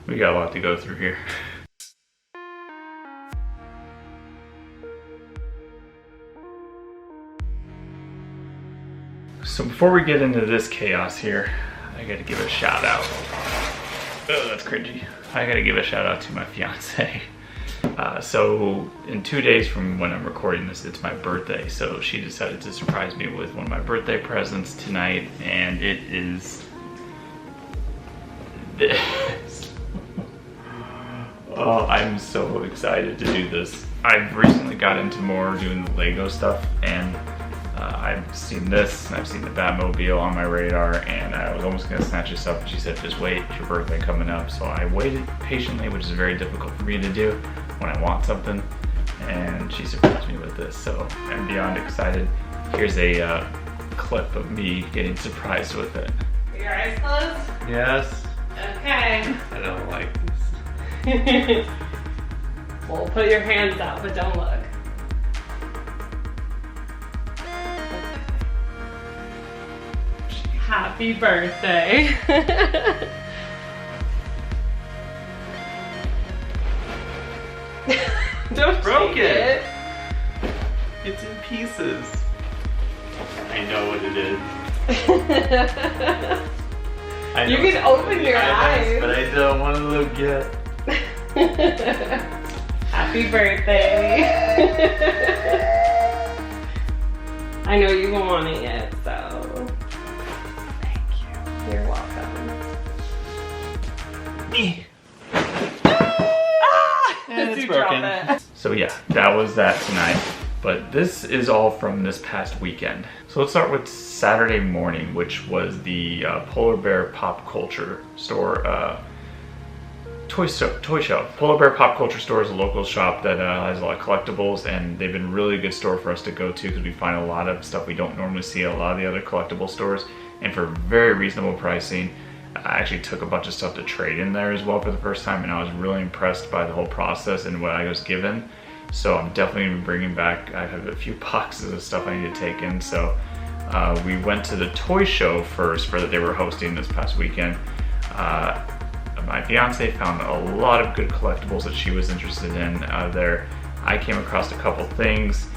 We got a lot to go through here. So before we get into this chaos here, I gotta give a shout out. Oh, that's cringy. I gotta give a shout out to my fiance. So in 2 days from when I'm recording this, it's my birthday. So she decided to surprise me with one of my birthday presents tonight, and it is this. Oh, I'm so excited to do this. I've recently got into more doing the Lego stuff, and I've seen this, and I've seen the Batmobile on my radar, and I was almost gonna snatch this up, but she said, just wait, it's your birthday coming up. So I waited patiently, which is very difficult for me to do when I want something, and she surprised me with this, so I'm beyond excited. Here's a clip of me getting surprised with it. Are your eyes closed? Yes. Okay. I don't like this. Well, put your hands out, but don't look. Happy birthday. Don't Broke shake it. It's in pieces. I know what it is. I know You can open your eyes. But I don't want to look yet. Happy birthday. I know you wanted it, so thank you. You're welcome. It's You broken. drop it. So yeah, that was that tonight. But this is all from this past weekend. So let's start with Saturday morning, which was the Polar Bear Pop Culture store toy show. Polar Bear Pop Culture store is a local shop that has a lot of collectibles, and they've been a really good store for us to go to because we find a lot of stuff we don't normally see at a lot of the other collectible stores, and for very reasonable pricing. I actually took a bunch of stuff to trade in there as well for the first time, and I was really impressed by the whole process and what I was given. So I'm definitely going to be bringing back, I have a few boxes of stuff I need to take in. So we went to the toy show first that they were hosting this past weekend. My fiance found a lot of good collectibles that she was interested in there. I came across a couple things,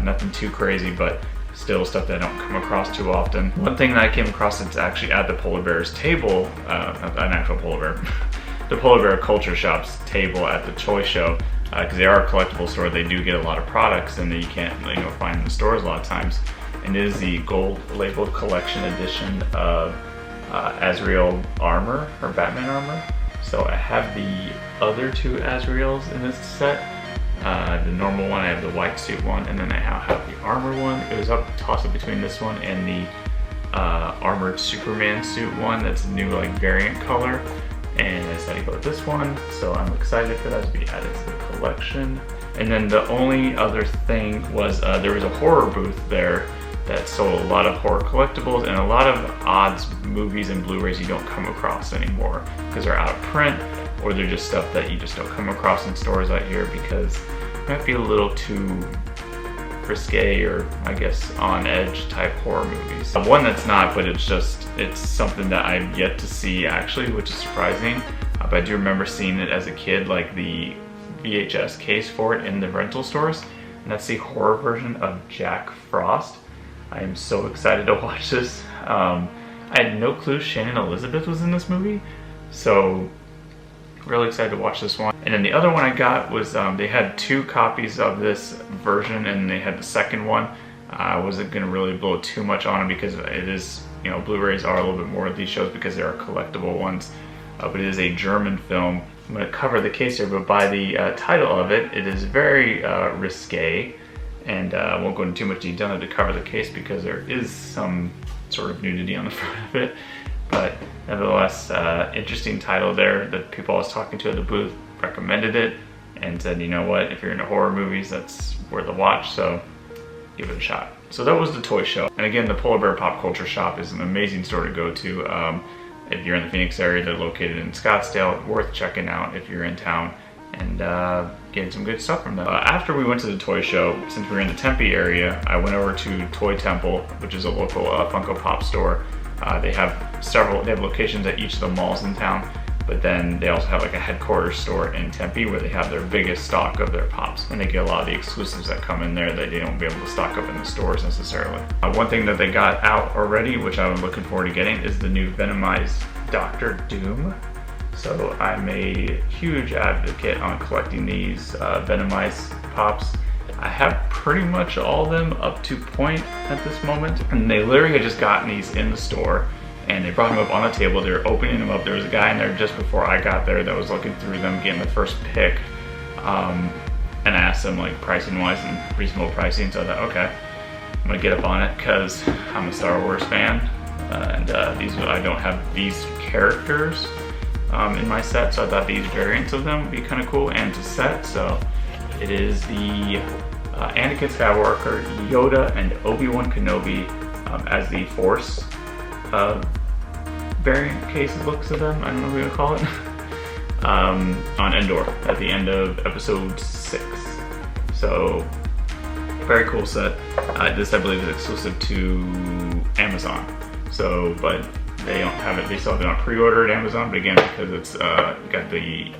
nothing too crazy, but still stuff that I don't come across too often. One thing that I came across that's actually at the Polar Bear's table, not an actual polar bear, the Polar Bear Culture Shop's table at the toy show, because they are a collectible store. They do get a lot of products and that you can't find in the stores a lot of times. And it is the gold labeled collection edition of Azrael armor, or Batman armor. So I have the other two Azraels in this set. The normal one, I have the white suit one, and then I have the armor one. It was up toss-up between this one and the armored Superman suit one. That's a new variant color, and I decided to go with this one. So I'm excited for that to be added to the collection. And then the only other thing was there was a horror booth there that sold a lot of horror collectibles and a lot of odds, movies, and Blu-rays you don't come across anymore because they're out of print, or they're just stuff that you just don't come across in stores out here because it might be a little too risque or I guess on edge type horror movies. One that's not, but it's something that I've yet to see actually, which is surprising. But I do remember seeing it as a kid, like the VHS case for it in the rental stores, and that's the horror version of Jack Frost. I am so excited to watch this. I had no clue Shannon Elizabeth was in this movie, so really excited to watch this one. And then the other one I got was they had 2 copies of this version, and they had the second one. I wasn't going to really blow too much on it because it is, Blu-rays are a little bit more of these shows because they are collectible ones. But it is a German film. I'm going to cover the case here, but by the title of it, it is very risque. And I won't go into too much detail to cover the case because there is some sort of nudity on the front of it. But nevertheless, interesting title there that people I was talking to at the booth recommended it and said, you know what, if you're into horror movies, that's worth a watch, so give it a shot. So that was the toy show. And again, the Polar Bear Pop Culture Shop is an amazing store to go to. If you're in the Phoenix area, they're located in Scottsdale. Worth checking out if you're in town and getting some good stuff from them. After we went to the toy show, since we were in the Tempe area, I went over to Toy Temple, which is a local Funko Pop store. They have locations at each of the malls in town, But then they also have like a headquarters store in Tempe where they have their biggest stock of their pops, and they get a lot of the exclusives that come in there that they don't be able to stock up in the stores necessarily. One thing that they got out already, which I'm looking forward to getting, is the new Venomized Dr. Doom. So I'm a huge advocate on collecting these Venomized pops. I have pretty much all of them up to point at this moment, and they literally had just gotten these in the store, and they brought them up on the table. They were opening them up. There was a guy in there just before I got there that was looking through them, getting the first pick, and I asked him like pricing wise and reasonable pricing. So I thought, okay, I'm gonna get up on it because I'm a Star Wars fan, and I don't have these characters in my set, so I thought these variants of them would be kind of cool and to set. So it is the Anakin Skywalker, Yoda, and Obi-Wan Kenobi as the Force variant case, it looks of them. I don't know what we're gonna call it. On Endor at the end of episode 6. So very cool set. This I believe is exclusive to Amazon. So, but they don't have it. They still have it on pre-order at Amazon. But again, because it's got the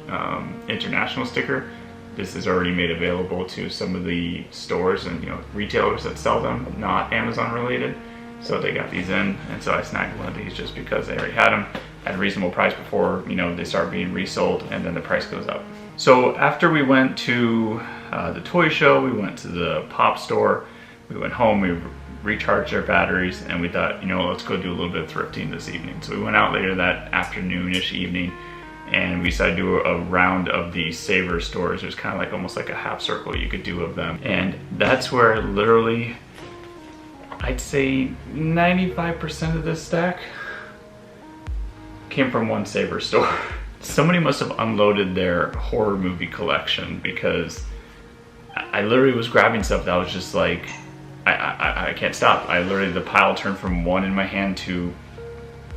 international sticker, this is already made available to some of the stores and retailers that sell them, not Amazon related. So they got these in, and so I snagged one of these just because they already had them at a reasonable price before they start being resold, and then the price goes up. So after we went to the toy show, we went to the pop store, we went home, we recharged our batteries, and we thought, let's go do a little bit of thrifting this evening. So we went out later that afternoonish evening, and we decided to do a round of the Saver stores. There's kind of like almost like a half circle you could do of them, and that's where literally I'd say 95% of this stack came from one Saver store. Somebody must have unloaded their horror movie collection, because I literally was grabbing stuff that I was just like, I can't stop. The pile turned from one in my hand to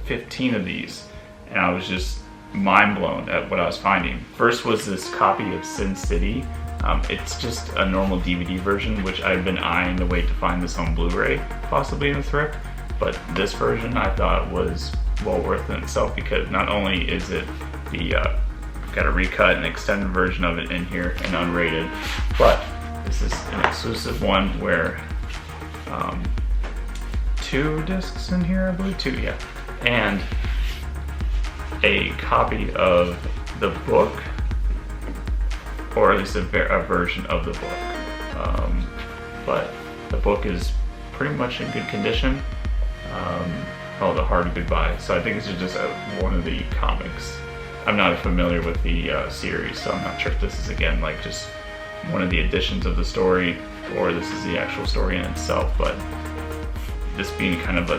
15 of these, and I was just mind blown at what I was finding. First was this copy of Sin City. It's just a normal DVD version, which I've been eyeing to wait to find this on Blu-ray, possibly in a thrift. But this version I thought was well worth it in itself, because not only is it got a recut and extended version of it in here and unrated, but this is an exclusive one where 2 discs in here, I believe, 2, yeah, and a copy of the book, or at least a version of the book. But the book is pretty much in good condition. The Hard Goodbye. So I think this is just one of the comics. I'm not familiar with the series, so I'm not sure if this is again like just one of the editions of the story, or this is the actual story in itself. But this being kind of a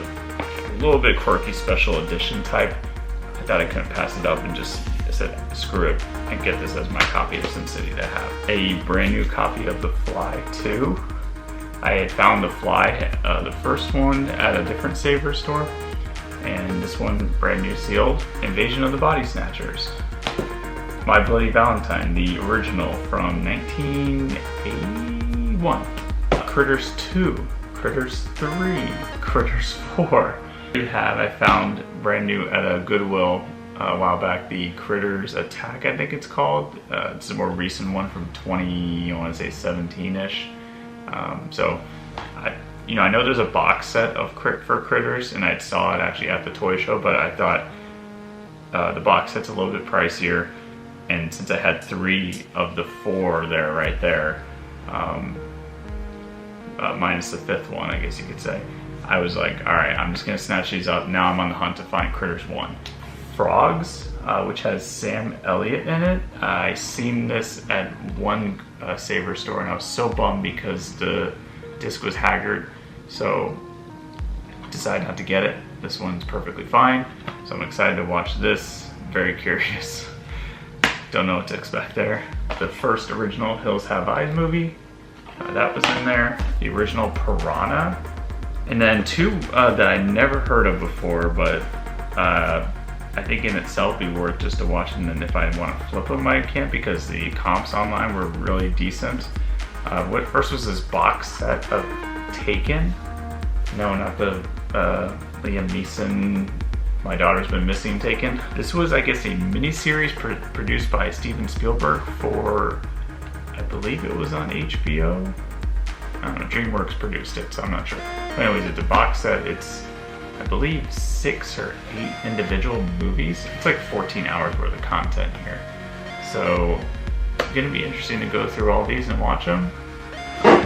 little bit quirky special edition type, I thought I couldn't pass it up and just said screw it and get this as my copy of Sin City to have. A brand new copy of The Fly 2. I had found The Fly, the first one, at a different Saver store, and this one brand new sealed, Invasion of the Body Snatchers. My Bloody Valentine, the original from 1981. Critters 2, Critters 3, Critters 4. I found brand new at a Goodwill a while back, the Critters Attack, I think it's called. It's a more recent one from 17-ish. So I know there's a box set of for Critters, and I saw it actually at the toy show, but I thought the box set's a little bit pricier, and since I had 3 of the 4 there, right there, minus the 5th one, I guess you could say, I was like, alright, I'm just gonna snatch these up. Now I'm on the hunt to find Critters 1. Frogs, which has Sam Elliott in it. I seen this at one Saver store, and I was so bummed because the disc was haggard, so decided not to get it. This one's perfectly fine, so I'm excited to watch this. Very curious. Don't know what to expect there. The first original Hills Have Eyes movie, that was in there. The original Piranha, and then 2 that I never heard of before, but I think in itself be worth just to watch, and then if I want to flip them I can't, because the comps online were really decent. What first was this box set of Taken? No, not the Liam Neeson My Daughter's Been Missing taken. This was, I guess, a miniseries produced by Steven Spielberg for, I believe it was on HBO. I don't know, DreamWorks produced it, so I'm not sure. But anyways, it's a box set. It's, I believe, 6 or 8 individual movies. It's like 14 hours worth of content here. So it's gonna be interesting to go through all these and watch them.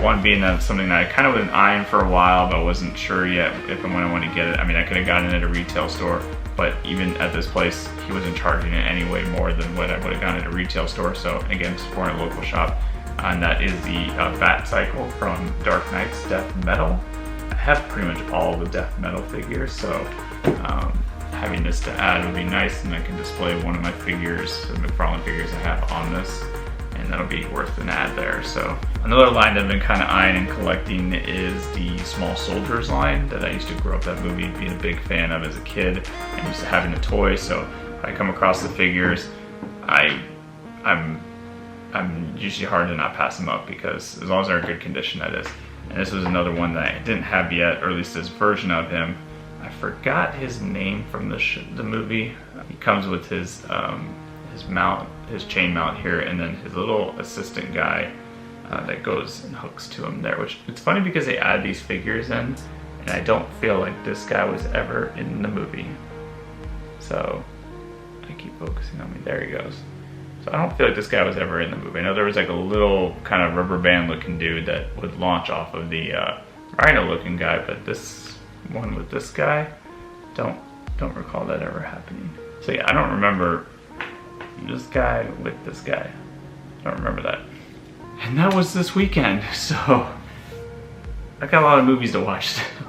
One being that something that I kind of was eyeing for a while, but wasn't sure yet if and when I wanted to get it. I mean, I could have gotten it at a retail store, but even at this place, he wasn't charging it any way more than what I would have gotten at a retail store. So again, supporting a local shop. And that is the Bat Cycle from Dark Knight's Death Metal. I have pretty much all the Death Metal figures, so having this to add would be nice, and I can display one of my figures, the McFarlane figures I have on this, and that'll be worth an add there. So another line that I've been kind of eyeing and collecting is the Small Soldiers line that I used to grow up that movie being a big fan of as a kid, and used to having the toys. So if I come across the figures, I'm usually hard to not pass them up, because as long as they're in good condition, that is. And this was another one that I didn't have yet, or at least this version of him. I forgot his name from the movie. He comes with his mount, his chain mount here, and then his little assistant guy that goes and hooks to him there. Which, it's funny because they add these figures in, and I don't feel like this guy was ever in the movie. So I keep focusing on me. There he goes. So I don't feel like this guy was ever in the movie. I know there was like a little kind of rubber band looking dude that would launch off of the rhino looking guy, but this one with this guy, don't recall that ever happening. So yeah, I don't remember this guy with this guy. I don't remember that. And that was this weekend, so I got a lot of movies to watch still.